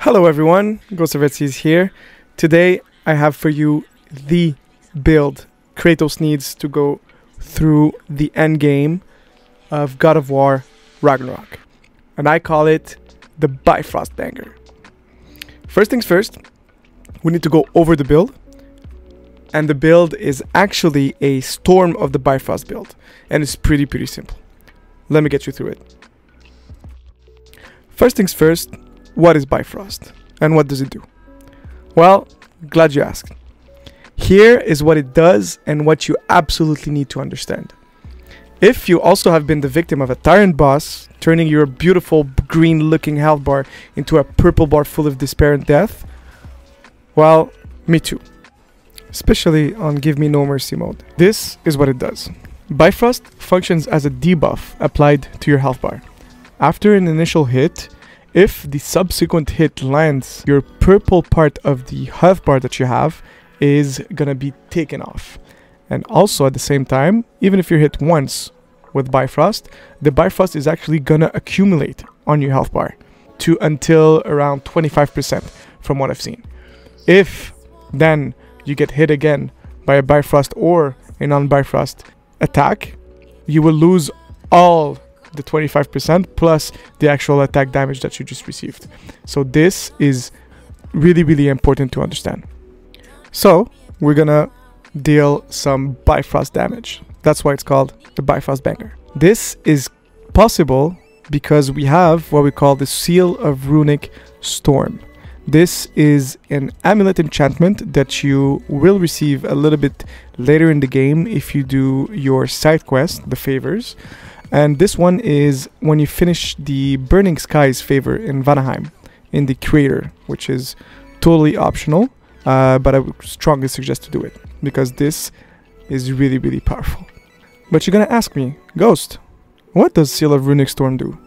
Hello everyone, Ghost of Etsy is here. Today I have for you the build Kratos needs to go through the end game of God of War Ragnarok. And I call it the BIFROST Banger. First things first, we need to go over the build. And the build is actually a Storm of the Bifrost build. And it's pretty simple. Let me get you through it. First things first, what is Bifrost and what does it do? Well, glad you asked. Here is what it does and what you absolutely need to understand. If you also have been the victim of a tyrant boss, turning your beautiful green looking health bar into a purple bar full of despair and death, well, me too. Especially on Give Me No Mercy mode. This is what it does. Bifrost functions as a debuff applied to your health bar. After an initial hit, if the subsequent hit lands, your purple part of the health bar that you have is gonna be taken off. And also at the same time, even if you're hit once with Bifrost, the Bifrost is actually gonna accumulate on your health bar to until around 25% from what I've seen. If then you get hit again by a Bifrost or a non-Bifrost attack, you will lose all the 25% plus the actual attack damage that you just received. So this is really important to understand. So we're gonna deal some Bifrost damage. That's why it's called the Bifrost Banger. This is possible because we have what we call the Seal of Runic Storm. This is an amulet enchantment that you will receive a little bit later in the game if you do your side quest, the favors. And this one is when you finish the Burning Skies favor in Vanaheim, in the crater, which is totally optional, but I would strongly suggest to do it, because this is really powerful. But you're gonna ask me, Ghost, what does Seal of Runic Storm do?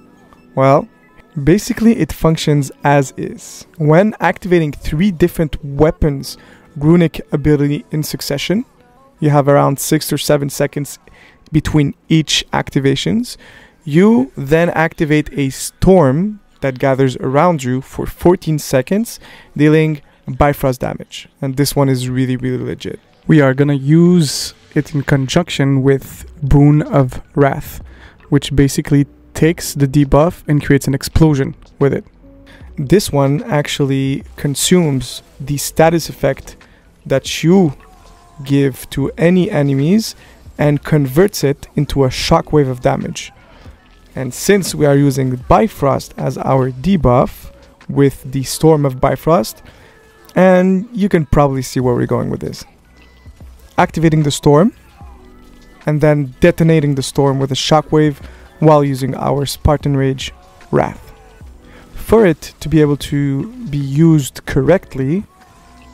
Well, basically it functions as is. When activating 3 different weapons runic ability in succession, you have around 6 or 7 seconds between each activations. You then activate a storm that gathers around you for 14 seconds, dealing Bifrost damage. And this one is really legit. We are gonna use it in conjunction with Boon of Wrath, which basically takes the debuff and creates an explosion with it. This one actually consumes the status effect that you give to any enemies and converts it into a shockwave of damage. And since we are using Bifrost as our debuff with the Storm of Bifrost, and you can probably see where we're going with this. Activating the storm and then detonating the storm with a shockwave while using our Spartan Rage Wrath. For it to be able to be used correctly,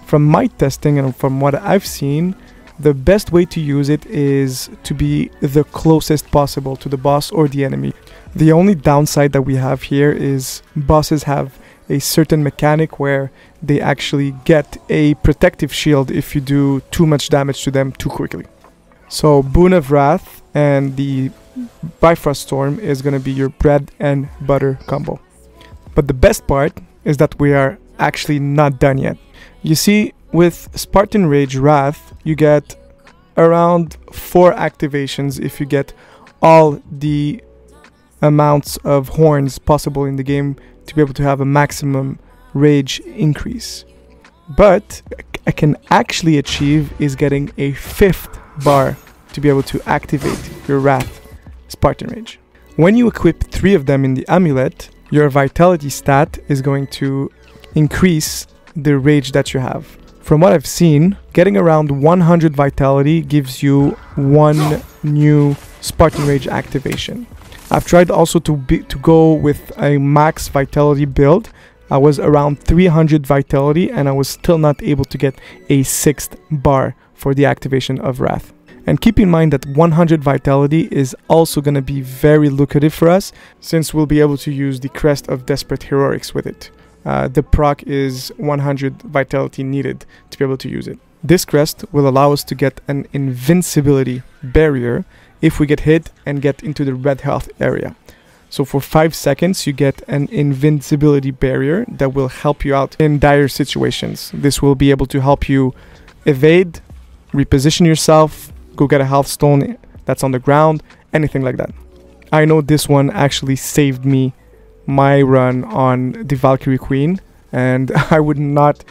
from my testing and from what I've seen, the best way to use it is to be the closest possible to the boss or the enemy. The only downside that we have here is bosses have a certain mechanic where they actually get a protective shield if you do too much damage to them too quickly. So Boon of Wrath and the Bifrost Storm is going to be your bread and butter combo. But the best part is that we are actually not done yet. You see, with Spartan Rage Wrath, you get around 4 activations if you get all the amounts of horns possible in the game to be able to have a maximum rage increase. But I can actually achieve is getting a 5th bar to be able to activate your Wrath Spartan Rage. When you equip 3 of them in the amulet, your vitality stat is going to increase the rage that you have. From what I've seen, getting around 100 vitality gives you 1 new Spartan Rage activation. I've tried also to go with a max vitality build. I was around 300 vitality and I was still not able to get a 6th bar for the activation of Wrath. And keep in mind that 100 vitality is also going to be very lucrative for us, since we'll be able to use the Crest of Desperate Heroics with it. The proc is 100 vitality needed to be able to use it. This crest will allow us to get an invincibility barrier if we get hit and get into the red health area. So for 5 seconds, you get an invincibility barrier that will help you out in dire situations. This will be able to help you evade, reposition yourself, go get a health stone that's on the ground, anything like that. I know this one actually saved me my run on the Valkyrie Queen, and I would not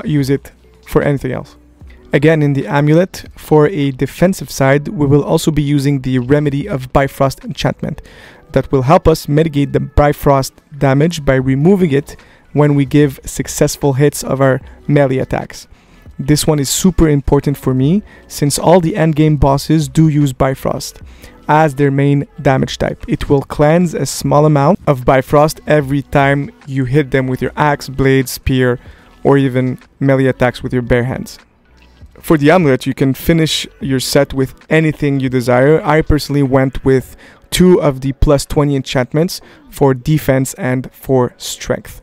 use it for anything else. Again, in the amulet, for a defensive side, we will also be using the Remedy of Bifrost enchantment that will help us mitigate the Bifrost damage by removing it when we give successful hits of our melee attacks. This one is super important for me since all the endgame bosses do use Bifrost as their main damage type. It will cleanse a small amount of Bifrost every time you hit them with your axe, blade, spear, or even melee attacks with your bare hands. For the amulet, you can finish your set with anything you desire. I personally went with 2 of the plus 20 enchantments for defense and for strength.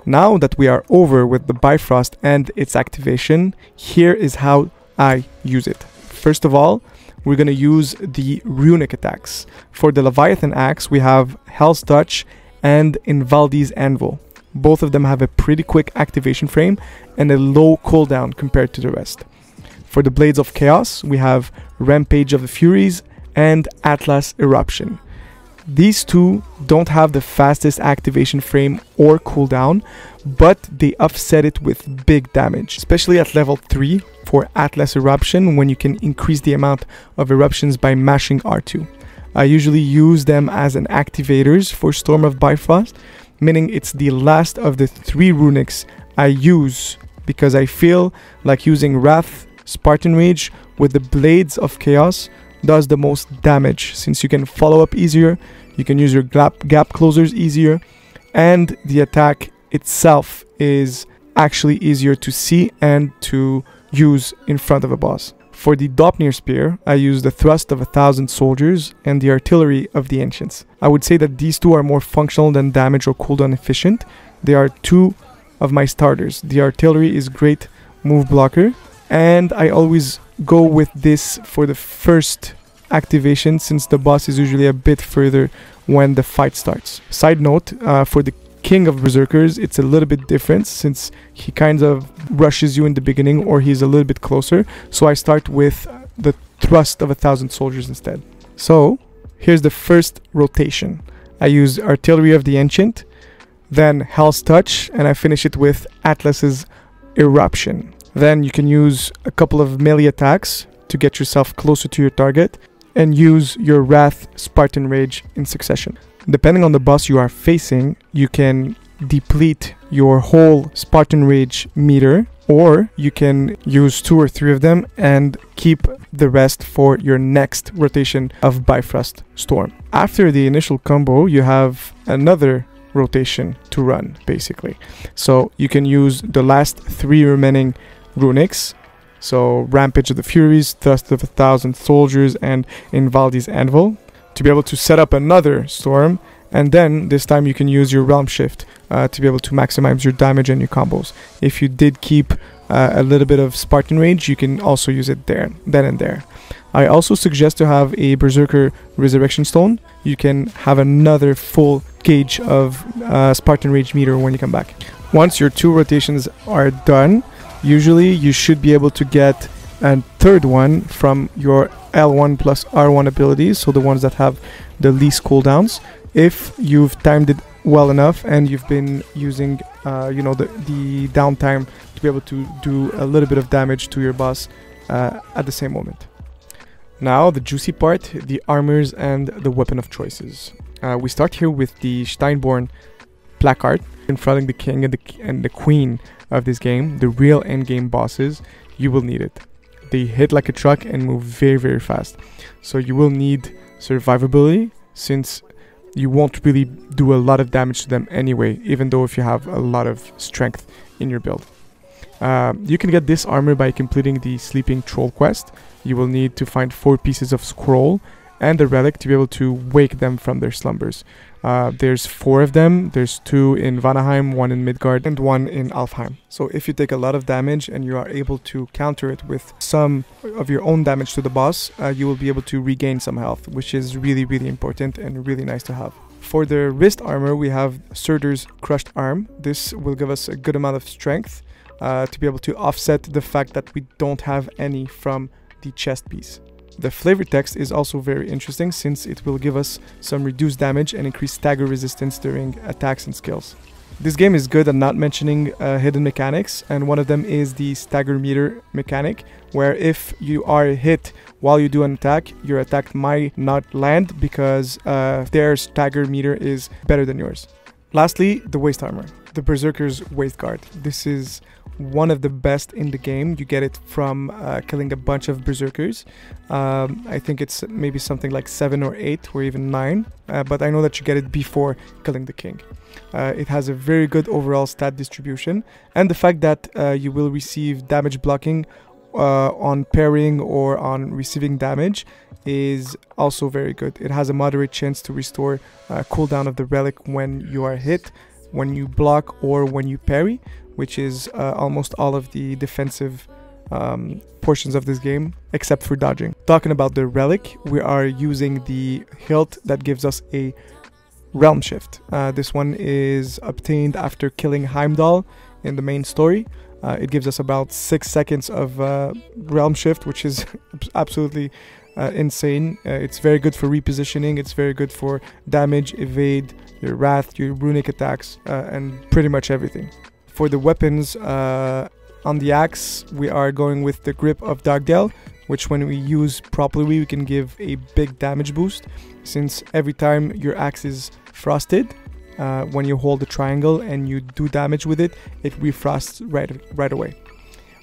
Now that we are over with the Bifrost and its activation, here is how I use it. First of all, we're going to use the runic attacks. For the Leviathan axe, we have Hell's Touch and Invaldi's Anvil. Both of them have a pretty quick activation frame and a low cooldown compared to the rest. For the Blades of Chaos, we have Rampage of the Furies and Atlas Eruption. These two don't have the fastest activation frame or cooldown, but they offset it with big damage, especially at level 3 for Atlas Eruption, when you can increase the amount of eruptions by mashing R2. I usually use them as an activators for Storm of Bifrost, meaning it's the last of the 3 runics I use because I feel like using Wrath, Spartan Rage with the Blades of Chaos does the most damage, since you can follow up easier, you can use your gap closers easier, and the attack itself is actually easier to see and to use in front of a boss. For the JOTNNHEIM Spear, I use the Thrust of 1,000 Soldiers and the Artillery of the Ancients. I would say that these two are more functional than damage or cooldown efficient. They are 2 of my starters. The Artillery is great move blocker, and I always go with this for the first activation since the boss is usually a bit further when the fight starts. Side note, for the King of Berserkers, it's a little bit different since he kind of rushes you in the beginning, or he's a little bit closer. So I start with the Thrust of 1,000 Soldiers instead. So here's the first rotation. I use Artillery of the Ancient, then Hell's Touch, and I finish it with Atlas's Eruption. Then you can use a couple of melee attacks to get yourself closer to your target, and use your Wrath, Spartan Rage in succession. Depending on the boss you are facing, you can deplete your whole Spartan Rage meter, or you can use 2 or 3 of them and keep the rest for your next rotation of Bifrost Storm. After the initial combo, you have another rotation to run, basically. So you can use the last 3 remaining runics, so Rampage of the Furies, Thrust of 1,000 Soldiers, and Invaldi's Anvil, to be able to set up another storm, and then this time you can use your Realm Shift to be able to maximize your damage and your combos. If you did keep a little bit of Spartan Rage, you can also use it there, then and there. I also suggest to have a Berserker Resurrection Stone. You can have another full gauge of Spartan Rage meter when you come back. Once your 2 rotations are done, usually you should be able to get a third one from your L1 plus R1 abilities, so the ones that have the least cooldowns, if you've timed it well enough and you've been using the downtime to be able to do a little bit of damage to your boss at the same moment. Now the juicy part, the armors and the weapon of choices. We start here with the Steinborn placard, confronting the king and the queen of this game, the real endgame bosses. You will need it. They hit like a truck and move very, very fast. So you will need survivability, since you won't really do a lot of damage to them anyway, even though if you have a lot of strength in your build. You can get this armor by completing the Sleeping Troll quest. You will need to find 4 pieces of scroll and a relic to be able to wake them from their slumbers. There's 4 of them. There's 2 in Vanaheim, 1 in Midgard, and 1 in Alfheim. So if you take a lot of damage and you are able to counter it with some of your own damage to the boss, you will be able to regain some health, which is really, really important and really nice to have. For the wrist armor, we have Surtur's Crushed Arm. This will give us a good amount of strength to be able to offset the fact that we don't have any from the chest piece. The flavor text is also very interesting since it will give us some reduced damage and increased stagger resistance during attacks and skills. This game is good at not mentioning hidden mechanics, and one of them is the stagger meter mechanic, where if you are hit while you do an attack, your attack might not land because their stagger meter is better than yours. Lastly, the waist armor, the Berserker's Waist Guard. This is one of the best in the game. You get it from killing a bunch of Berserkers. I think it's maybe something like 7 or 8 or even 9, but I know that you get it before killing the king. It has a very good overall stat distribution, and the fact that you will receive damage blocking on parrying or on receiving damage is also very good. It has a moderate chance to restore cooldown of the relic when you are hit, when you block, or when you parry, which is almost all of the defensive portions of this game, except for dodging. Talking about the relic, we are using the hilt that gives us a realm shift. This one is obtained after killing Heimdall in the main story. It gives us about 6 seconds of realm shift, which is absolutely insane. It's very good for repositioning, it's very good for damage, evade, your wrath, your runic attacks, and pretty much everything. For the weapons, on the axe, we are going with the grip of Dagdale, which when we use properly, we can give a big damage boost, since every time your axe is frosted, when you hold the triangle and you do damage with it, it refrosts right away.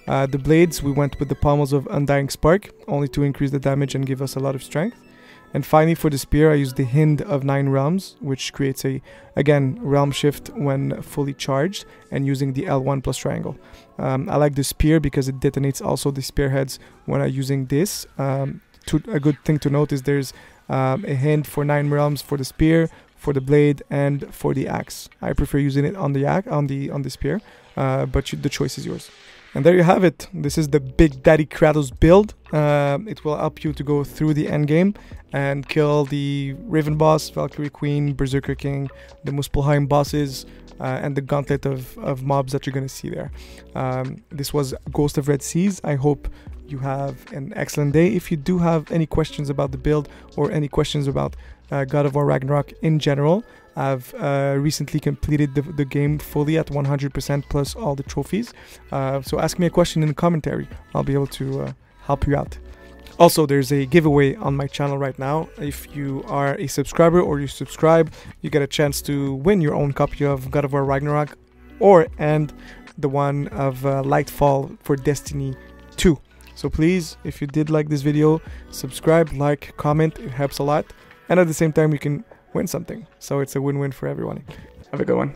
The blades, we went with the pommels of Undying Spark, only to increase the damage and give us a lot of strength. And finally, for the spear, I used the Hind of 9 Realms, which creates again, realm shift when fully charged and using the L1 plus triangle. I like the spear because it detonates also the spearheads when I'm using this. A good thing to note is there's a Hind for 9 Realms for the spear, for the blade, and for the axe. I prefer using it on the spear, but the choice is yours. And there you have it. This is the Big Daddy Kratos build. It will help you to go through the endgame and kill the Raven boss, Valkyrie Queen, Berserker King, the Muspelheim bosses, and the gauntlet of mobs that you're going to see there. This was Ghost of Red Seas. I hope you have an excellent day. If you do have any questions about the build or any questions about God of War Ragnarok in general, I've recently completed the game fully at 100% plus all the trophies. So ask me a question in the commentary. I'll be able to help you out. Also, there's a giveaway on my channel right now. If you are a subscriber or you subscribe, you get a chance to win your own copy of God of War Ragnarok and the one of Lightfall for Destiny 2. So please, if you did like this video, subscribe, like, comment. It helps a lot. And at the same time, you can win something. So it's a win-win for everyone. Have a good one.